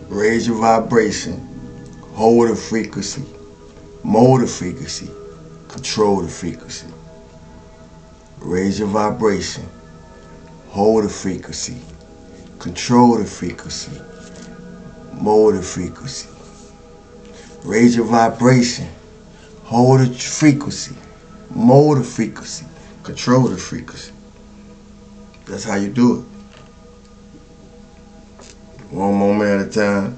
Raise your vibration. Hold the frequency. Mold the frequency. Control the frequency. Raise your vibration. Hold the frequency. Control the frequency. Mold the frequency. Raise your vibration. Hold the frequency. Mold the frequency. Control the frequency. That's how you do it. One moment at a time.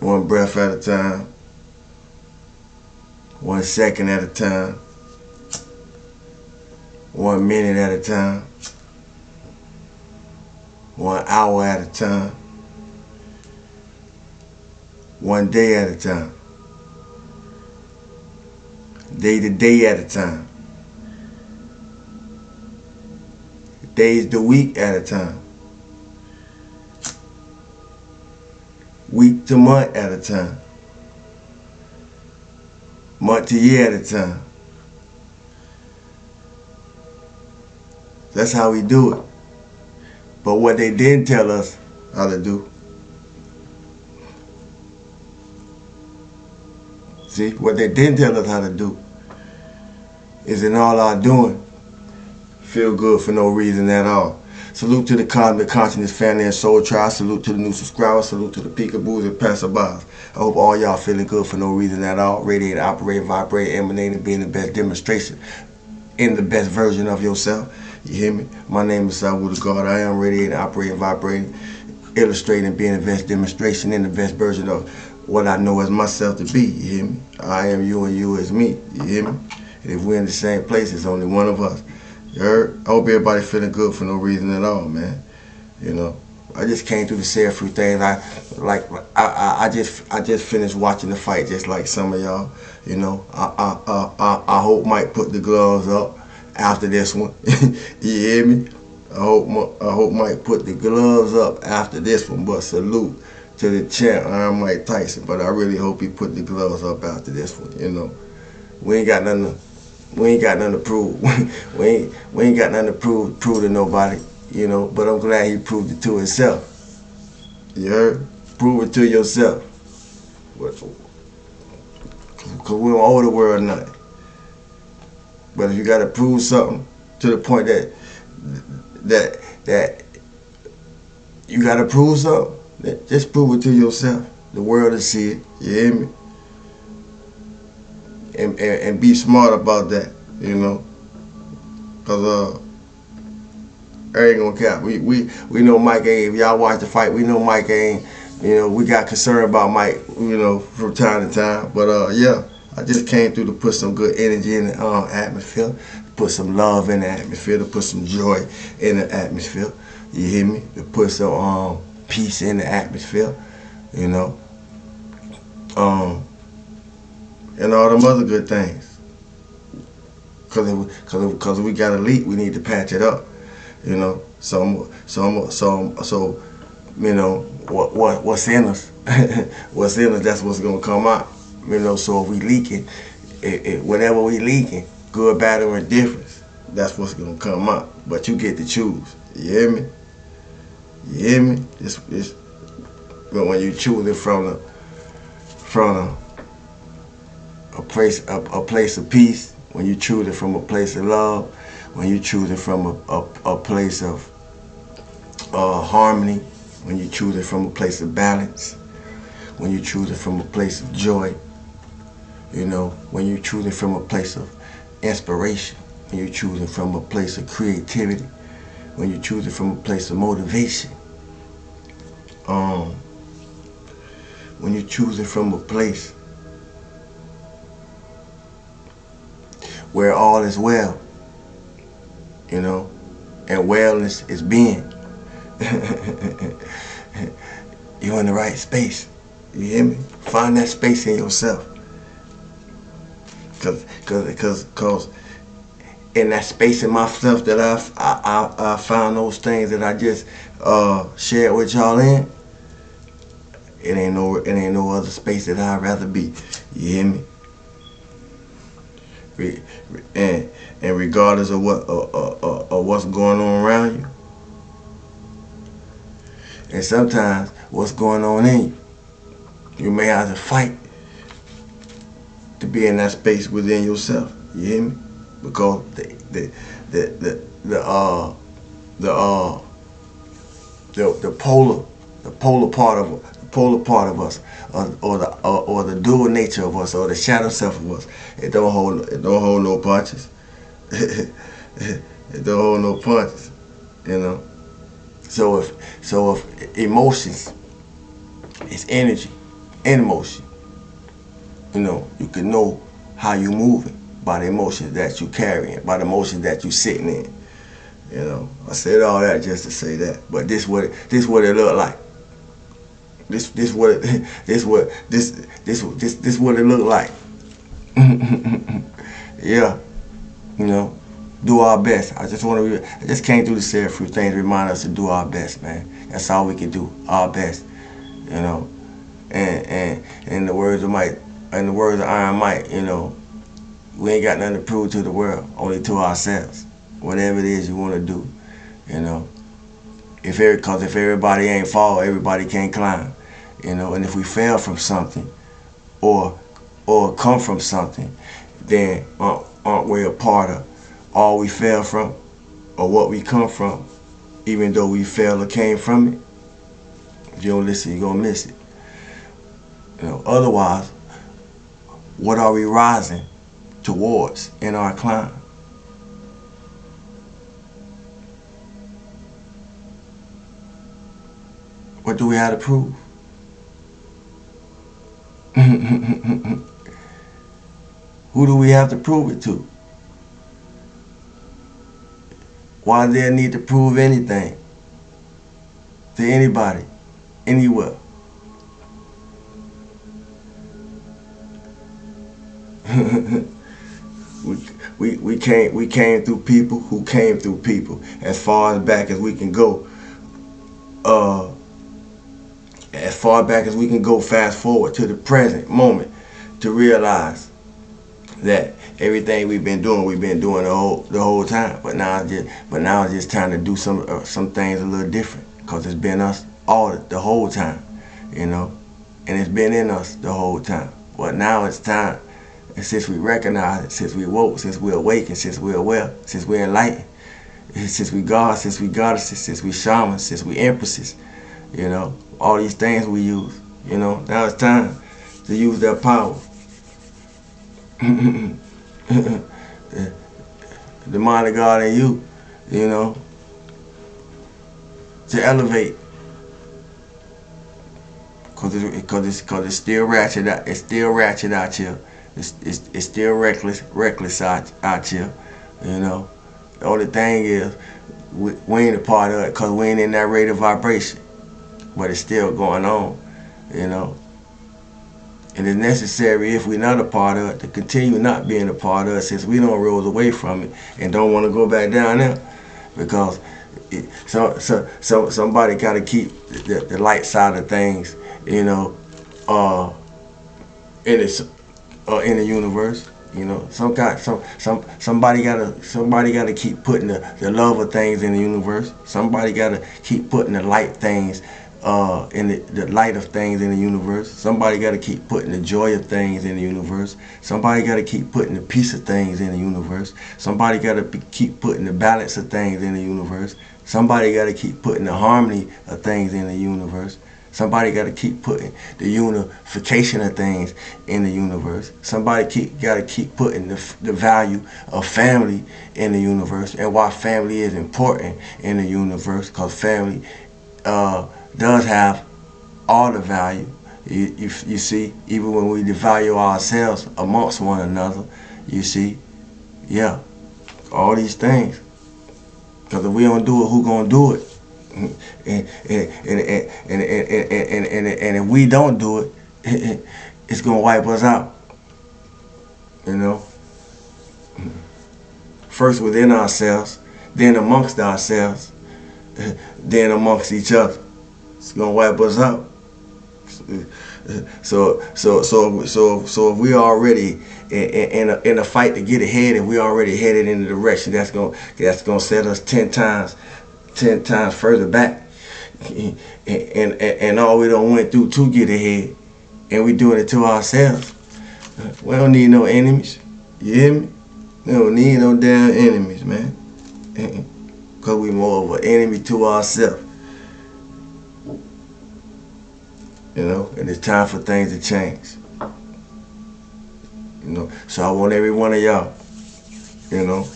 One breath at a time. 1 second at a time. 1 minute at a time. 1 hour at a time. 1 day at a time. Day to day at a time. Days to week at a time. Week to month at a time. Month to year at a time. That's how we do it. But what they didn't tell us how to do. See, what they didn't tell us how to do is in all our doing, feel good for no reason at all. Salute to the Cosmic Consciousness family and Soul Tribe. Salute to the new subscribers. Salute to the peekaboos and passerbys. I hope all y'all feeling good for no reason at all. Radiating, operating, vibrating, emanating, being the best demonstration in the best version of yourself. You hear me? My name is Sabu the God. I am radiating, operating, vibrating, illustrating, being the best demonstration in the best version of what I know as myself to be. You hear me? I am you and you is me. You hear me? And if we're in the same place, it's only one of us. You heard? I hope everybody feeling good for no reason at all, man. You know, I just came through to say a few things. I just finished watching the fight, just like some of y'all. You know, I hope Mike put the gloves up after this one. You hear me? I hope Mike put the gloves up after this one. But salute to the champ, I'm Mike Tyson. But I really hope he put the gloves up after this one. You know, we ain't got nothing to prove. we ain't got nothing to prove to nobody, you know, but I'm glad he proved it to himself. You heard? Prove it to yourself. Because we don't owe the world nothing. But if you got to prove something to the point that you got to prove something, just prove it to yourself. The world will see it. You hear me? And be smart about that, you know, cause I ain't gonna cap. We know Mike ain't. If y'all watch the fight, we know Mike ain't. You know, we got concerned about Mike, you know, from time to time. But yeah, I just came through to put some good energy in the atmosphere, put some love in the atmosphere, to put some joy in the atmosphere. You hear me? To put some peace in the atmosphere, you know. And all them other good things. Cause we got a leak, we need to patch it up. You know, so you know, what's in us, what's in us, that's what's gonna come out. You know, so if we leaking, whatever we leaking, good, bad, or indifferent, that's what's gonna come out. But you get to choose. You hear me? You hear me? But when you choose it from a place of peace, when you choose it from a place of love, when you choose it from a place of harmony, when you choose it from a place of balance, when you choose it from a place of joy, you know, when you choose it from a place of inspiration, when you choose it from a place of creativity, when you choose it from a place of motivation, when you choose it from a place where all is well, you know, and wellness is being. You're in the right space. You hear me? Find that space in yourself. Cause in that space in myself that I found those things that I just shared with y'all in, it ain't no other space that I'd rather be. You hear me? And regardless of what's going on around you, And sometimes what's going on in you, you may have to fight to be in that space within yourself. You hear me? Because the polar part of us, or the dual nature of us, or the shadow self of us, it don't hold no punches. It don't hold no punches. You know. So if emotions is energy and motion, you know, you can know how you moving by the emotions that you carrying, by the emotions that you sitting in. You know, I said all that just to say that. But this what it look like. This what it look like. Yeah, you know, do our best. I just came through to say a few things to remind us to do our best, man. That's all we can do, our best. You know, and in the words of Iron Mike, you know, we ain't got nothing to prove to the world, only to ourselves. Whatever it is you want to do, you know. Cause if everybody ain't fall, everybody can't climb, you know. And if we fail from something, or come from something, then aren't we a part of all we fell from, or what we come from, even though we fell or came from it? If you don't listen, you're gonna miss it. You know. Otherwise, what are we rising towards in our climb? What do we have to prove? Who do we have to prove it to? Why do they need to prove anything to anybody, anywhere? we came through people who came through people as far back as we can go. As far back as we can go, fast forward to the present moment to realize that everything we've been doing the whole time. But now it's just time to do some things a little different, because it's been us the whole time, you know, and it's been in us the whole time. But now it's time, and since we recognize it, since we woke, since we're awakened, since we're aware, since we're enlightened, since we gods, since we goddesses, since we shamans, since we empresses, you know, all these things we use, you know, now it's time to use that power. The mind of God in you, you know, to elevate, cause it's still ratchet out. It's still ratchet out here. It's still reckless out here. You know, the only thing is we ain't a part of it, cause we ain't in that rate of vibration. But it's still going on, you know. And it's necessary, if we're not a part of it, to continue not being a part of it, since we don't roll away from it and don't want to go back down there. Because somebody got to keep the light side of things, you know, in the universe. You know, somebody gotta keep putting the love of things in the universe. Somebody gotta keep putting the light things in the light of things in the universe. Somebody got to keep putting the joy of things in the universe. Somebody got to keep putting the peace of things in the universe. Somebody got to keep putting the balance of things in the universe. Somebody got to keep putting the harmony of things in the universe. Somebody got to keep putting the unification of things in the universe. Somebody got to keep putting the value of family in the universe, and why family is important in the universe, because family does have all the value. You see, even when we devalue ourselves amongst one another, you see, yeah, all these things. Because if we don't do it, who gonna do it? And if we don't do it, it's gonna wipe us out. You know, first within ourselves, then amongst ourselves, then amongst each other. It's gonna wipe us out. So if we already in a fight to get ahead, and we already headed in the direction that's gonna set us 10 times further back, and all we done went through to get ahead, and we doing it to ourselves. We don't need no enemies. You hear me? We don't need no damn enemies, man. Because we more of an enemy to ourselves. You know, and it's time for things to change. You know, so I want every one of y'all, you know,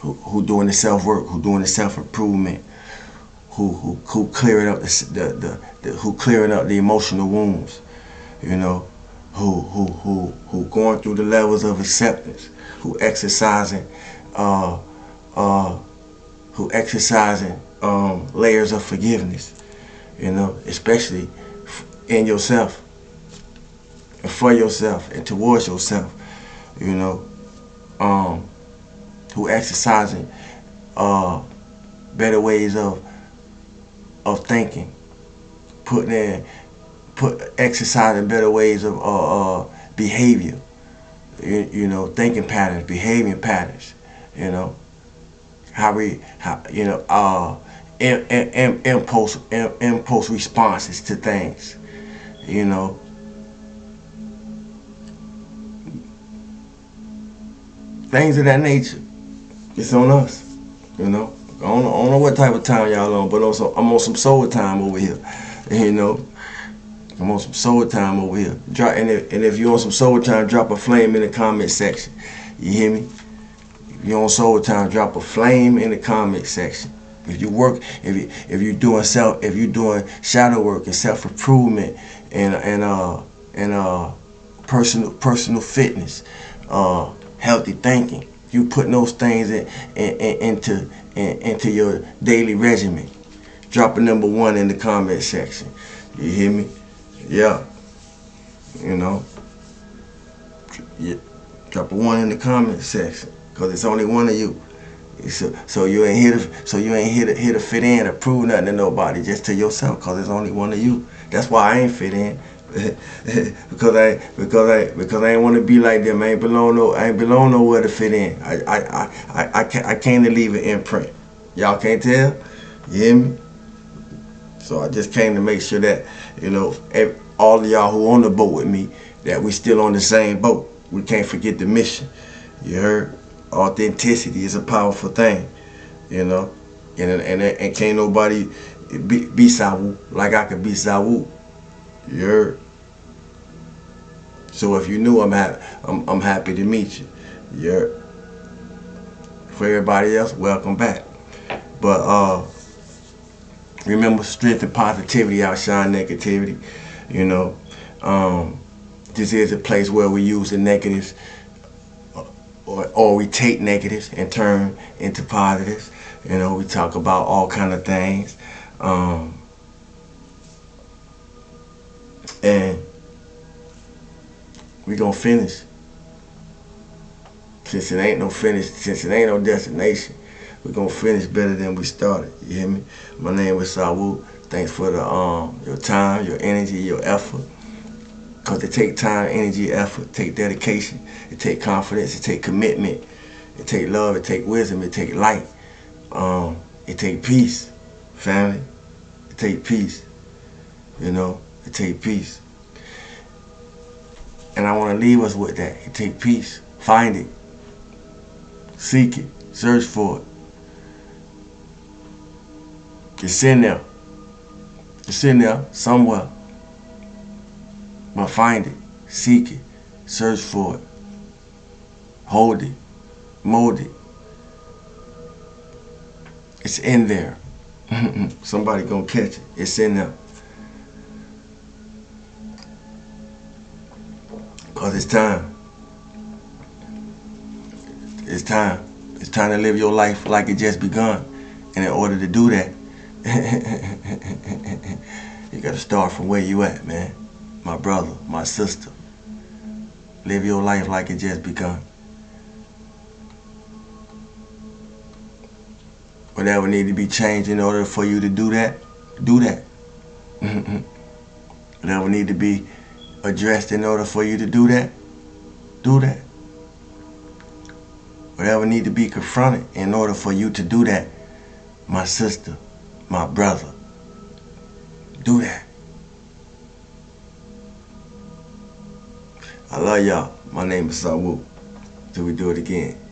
who doing the self-work, who doing the self-improvement, who clearing up who clearing up the emotional wounds, you know, who going through the levels of acceptance, who exercising layers of forgiveness, you know, especially in yourself and for yourself and towards yourself, you know, who exercising better ways of thinking, exercising better ways of behavior, you know, thinking patterns, behaving patterns, you know, impulse responses to things, you know. Things of that nature. It's on us, you know. I don't know what type of time y'all on, but I'm on some soul time over here, you know. I'm on some soul time over here. And if you're on some soul time, drop a flame in the comment section. You hear me? If you're on soul time, drop a flame in the comment section. If you work, if you're doing shadow work and self improvement and personal fitness, healthy thinking, you putting those things into your daily regimen. Drop a number 1 in the comment section. You hear me? Yeah. You know. Yeah. Drop a 1 in the comment section, cause it's only one of you. So you ain't here to fit in or prove nothing to nobody, just to yourself, cause it's only one of you. That's why I ain't fit in. because I ain't want to be like them. I ain't belong nowhere to fit in. I came to leave an imprint. Y'all can't tell? You hear me? So I just came to make sure that, you know, all of y'all who on the boat with me, that we still on the same boat. We can't forget the mission. You heard? Authenticity is a powerful thing, you know. And can't nobody be Sawu like I could be Sawu. You heard? So if you knew, I'm happy to meet you. Yeah. For everybody else, welcome back. But remember, strength and positivity outshine negativity. You know, this is a place where we use the negatives, or we take negatives and turn into positives. You know, we talk about all kind of things, and we gonna finish. Since it ain't no destination, we gonna finish better than we started. You hear me? My name is Sawu. Thanks for the your time, your energy, your effort. Cause it take time, energy, effort, it take dedication, it take confidence, it take commitment, it take love, it take wisdom, it take light, it take peace, family. It take peace. You know, it take peace. And I want to leave us with that. It take peace. Find it. Seek it. Search for it. It's in there. It's in there somewhere. But find it. Seek it. Search for it. Hold it. Mold it. It's in there. Somebody gonna catch it. It's in there. Cause it's time. It's time. It's time to live your life like it just begun. And in order to do that, you gotta start from where you at, man. My brother, my sister. Live your life like it just begun. Whatever need to be changed in order for you to do that, do that. Whatever need to be addressed in order for you to do that, do that. Whatever need to be confronted in order for you to do that, my sister, my brother, Do that. I love y'all. My name is Sawu. Till we do it again.